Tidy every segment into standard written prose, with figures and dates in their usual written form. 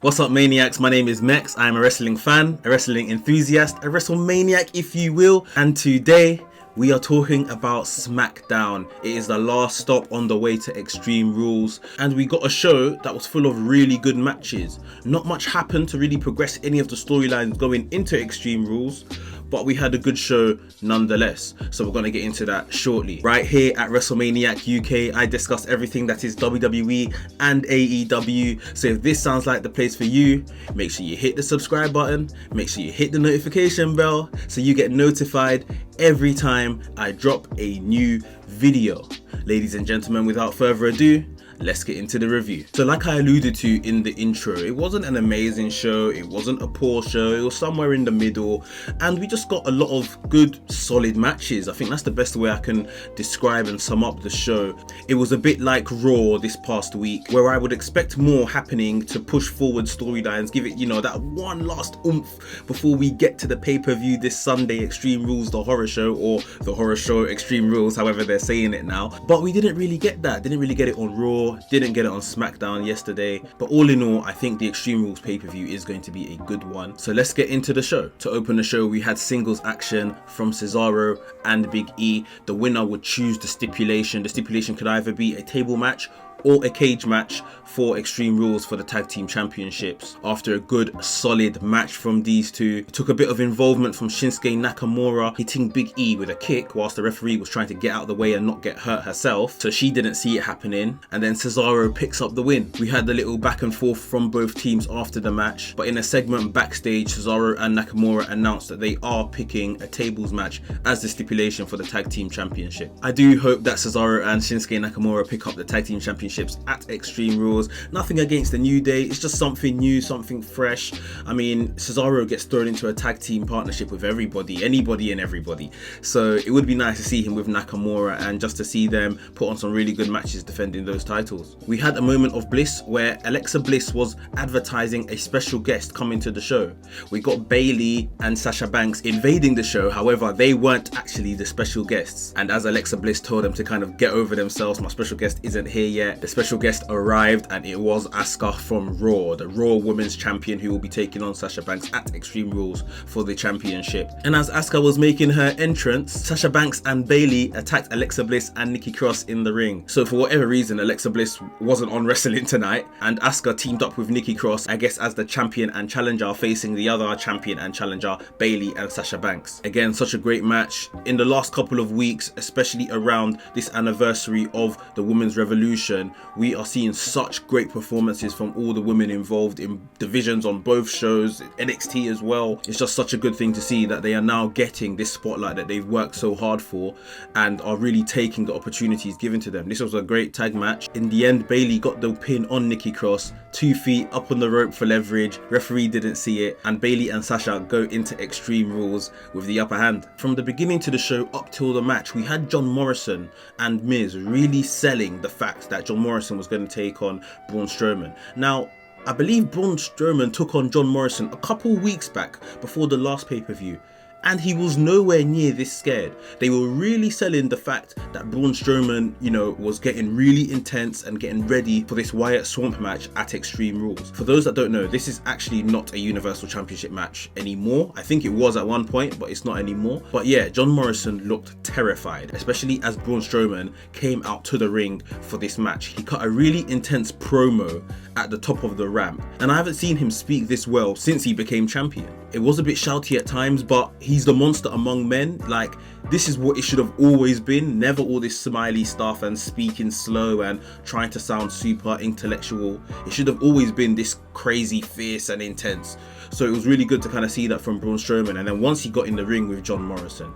What's up, maniacs? My name is Mex. I am a wrestling fan, a wrestling enthusiast, a WrestleManiac if you will, and today we are talking about Smackdown. It is the last stop on the way to Extreme Rules, and we got a show that was full of really good matches. Not much happened to really progress any of the storylines going into Extreme Rules, but we had a good show nonetheless. So we're going to get into that shortly. Right here at WrestleManiac UK, I discuss everything that is WWE and AEW. So if this sounds like the place for you, make sure you hit the subscribe button, make sure you hit the notification bell so you get notified every time I drop a new video. Ladies and gentlemen, without further ado, let's get into the review. So like I alluded to in the intro, it wasn't an amazing show, it wasn't a poor show, it was somewhere in the middle, and we just got a lot of good solid matches. I think that's the best way I can describe and sum up the show. It was a bit like Raw this past week, where I would expect more happening to push forward storylines, give it, that one last oomph before we get to the pay-per-view this Sunday, Extreme Rules the Horror Show, or the Horror Show Extreme Rules, however they're saying it now. But we didn't really get that, didn't really get it on Raw, didn't get it on Smackdown yesterday. But all in all, I think the Extreme Rules pay-per-view is going to be a good one. So let's get into the show. To open the show, we had singles action from Cesaro and Big E. The winner would choose the stipulation. The stipulation could either be a table match or a cage match for Extreme Rules for the Tag Team Championships. After a good solid match from these two, it took a bit of involvement from Shinsuke Nakamura hitting Big E with a kick whilst the referee was trying to get out of the way and not get hurt herself, so she didn't see it happening, and then Cesaro picks up the win. We had a little back and forth from both teams after the match, but in a segment backstage, Cesaro and Nakamura announced that they are picking a tables match as the stipulation for the Tag Team Championship. I do hope that Cesaro and Shinsuke Nakamura pick up the Tag Team Championship at Extreme Rules. Nothing against the New Day, it's just something new, something fresh. I mean, Cesaro gets thrown into a tag team partnership with everybody, anybody and everybody, so it would be nice to see him with Nakamura and just to see them put on some really good matches defending those titles. We had a moment of bliss where Alexa Bliss was advertising a special guest coming to the show. We got Bayley and Sasha Banks invading the show, however they weren't actually the special guests, and as Alexa Bliss told them to kind of get over themselves, my special guest isn't here yet. The special guest arrived and it was Asuka from Raw, the Raw Women's Champion, who will be taking on Sasha Banks at Extreme Rules for the championship. And as Asuka was making her entrance, Sasha Banks and Bayley attacked Alexa Bliss and Nikki Cross in the ring. So for whatever reason, Alexa Bliss wasn't on wrestling tonight, and Asuka teamed up with Nikki Cross, I guess as the champion and challenger, facing the other champion and challenger, Bayley and Sasha Banks. Again, such a great match. In the last couple of weeks, especially around this anniversary of the Women's Revolution, we are seeing such great performances from all the women involved in divisions on both shows, NXT as well. It's just such a good thing to see that they are now getting this spotlight that they've worked so hard for and are really taking the opportunities given to them. This was a great tag match. In the end, Bayley got the pin on Nikki Cross, 2 feet up on the rope for leverage, referee didn't see it, and Bayley and Sasha go into Extreme Rules with the upper hand. From the beginning to the show up till the match, we had John Morrison and Miz really selling the fact that John Morrison was going to take on Braun Strowman. Now, I believe Braun Strowman took on John Morrison a couple weeks back before the last pay-per-view, and he was nowhere near this scared. They were really selling the fact that Braun Strowman, was getting really intense and getting ready for this Wyatt Swamp match at Extreme Rules. For those that don't know, this is actually not a Universal Championship match anymore. I think it was at one point, but it's not anymore. But yeah, John Morrison looked terrified, especially as Braun Strowman came out to the ring for this match. He cut a really intense promo at the top of the ramp, and I haven't seen him speak this well since he became champion. It was a bit shouty at times, but he's the monster among men. Like, this is what it should have always been. Never all this smiley stuff and speaking slow and trying to sound super intellectual. It should have always been this crazy, fierce and intense. So it was really good to kind of see that from Braun Strowman. And then once he got in the ring with John Morrison,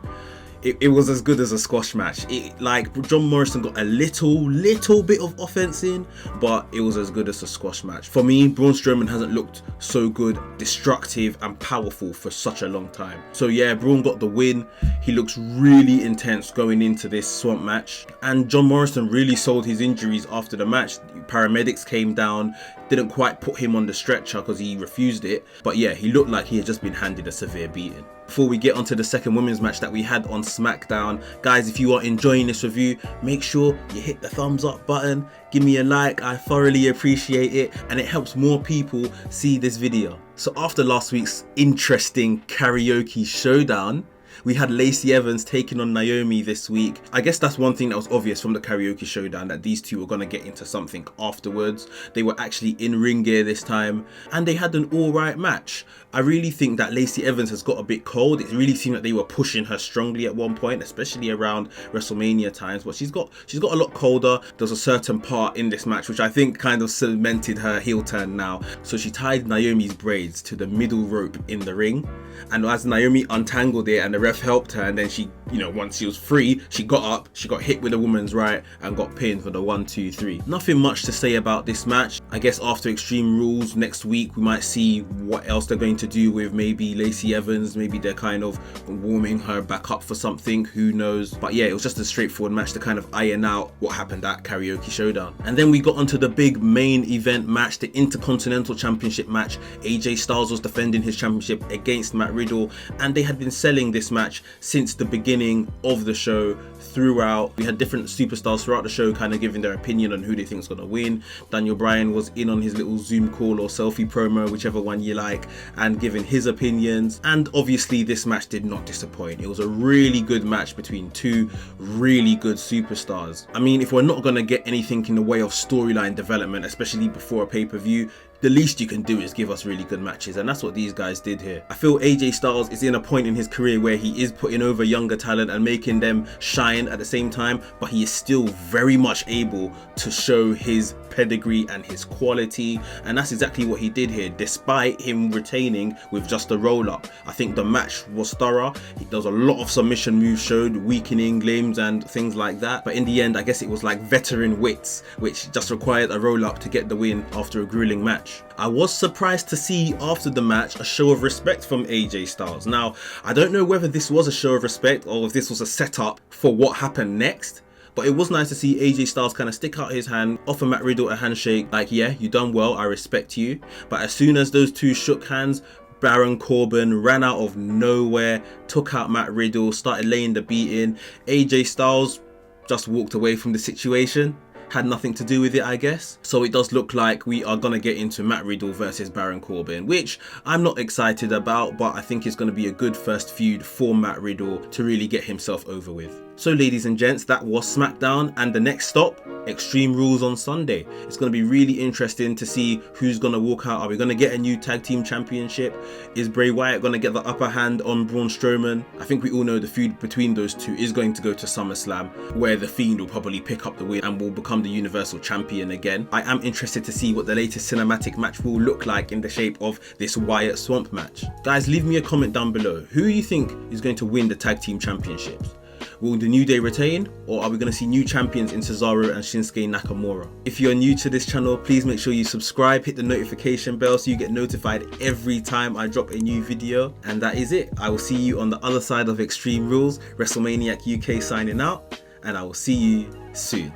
it was as good as a squash match. John Morrison got a little bit of offense in, but it was as good as a squash match. For me, Braun Strowman hasn't looked so good, destructive and powerful for such a long time. So yeah, Braun got the win. He looks really intense going into this swamp match, and John Morrison really sold his injuries after the match. Paramedics came down, didn't quite put him on the stretcher because he refused it, but yeah, he looked like he had just been handed a severe beating. Before we get onto the second women's match that we had on SmackDown, guys, if you are enjoying this review, make sure you hit the thumbs up button, give me a like, I thoroughly appreciate it, and it helps more people see this video. So after last week's interesting karaoke showdown, we had Lacey Evans taking on Naomi this week. I guess that's one thing that was obvious from the karaoke showdown, that these two were going to get into something afterwards. They were actually in ring gear this time, and they had an alright match. I really think that Lacey Evans has got a bit cold. It really seemed that they were pushing her strongly at one point, especially around WrestleMania times, but she's got a lot colder. There's a certain part in this match which I think kind of cemented her heel turn now. So she tied Naomi's braids to the middle rope in the ring, and as Naomi untangled it and the ref helped her, and then she, once she was free, she got up, she got hit with a woman's right and got pinned for the 1, 2, 3. Nothing much to say about this match. I guess after Extreme Rules next week we might see what else they're going to do with maybe Lacey Evans. Maybe they're kind of warming her back up for something, who knows. But yeah, it was just a straightforward match to kind of iron out what happened at Karaoke Showdown. And then we got onto the big main event match, the Intercontinental Championship match. AJ Styles was defending his championship against Matt Riddle, and they had been selling this match since the beginning of the show. Throughout, we had different superstars throughout the show kind of giving their opinion on who they think is going to win. Daniel Bryan was in on his little Zoom call or selfie promo, whichever one you like, and giving his opinions. And obviously this match did not disappoint. It was a really good match between two really good superstars. I mean, if we're not going to get anything in the way of storyline development, especially before a pay-per-view, the least you can do is give us really good matches, and that's what these guys did here. I feel AJ Styles is in a point in his career where he is putting over younger talent and making them shine at the same time, but he is still very much able to show his pedigree and his quality, and that's exactly what he did here, despite him retaining with just a roll-up. I think the match was thorough. There was a lot of submission moves showed, weakening limbs and things like that, but in the end I guess it was like veteran wits, which just required a roll-up to get the win after a grueling match. I was surprised to see after the match a show of respect from AJ Styles. Now, I don't know whether this was a show of respect or if this was a setup for what happened next, but it was nice to see AJ Styles kind of stick out his hand, offer Matt Riddle a handshake, like, yeah, you done well, I respect you. But as soon as those two shook hands, Baron Corbin ran out of nowhere, took out Matt Riddle, started laying the beat in. AJ Styles just walked away from the situation. Had nothing to do with it, I guess. So it does look like we are going to get into Matt Riddle versus Baron Corbin, which I'm not excited about, but I think it's going to be a good first feud for Matt Riddle to really get himself over with. So ladies and gents, that was SmackDown, and the next stop, Extreme Rules on Sunday. It's going to be really interesting to see who's going to walk out. Are we going to get a new tag team championship? Is Bray Wyatt going to get the upper hand on Braun Strowman? I think we all know the feud between those two is going to go to SummerSlam, where The Fiend will probably pick up the win and will become the Universal Champion again. I am interested to see what the latest cinematic match will look like in the shape of this Wyatt Swamp match. Guys, leave me a comment down below. Who you think is going to win the tag team championships? Will the New Day retain, or are we going to see new champions in Cesaro and Shinsuke Nakamura? If you're new to this channel, please make sure you subscribe, hit the notification bell so you get notified every time I drop a new video. And that is it. I will see you on the other side of Extreme Rules. WrestleManiac UK signing out, and I will see you soon.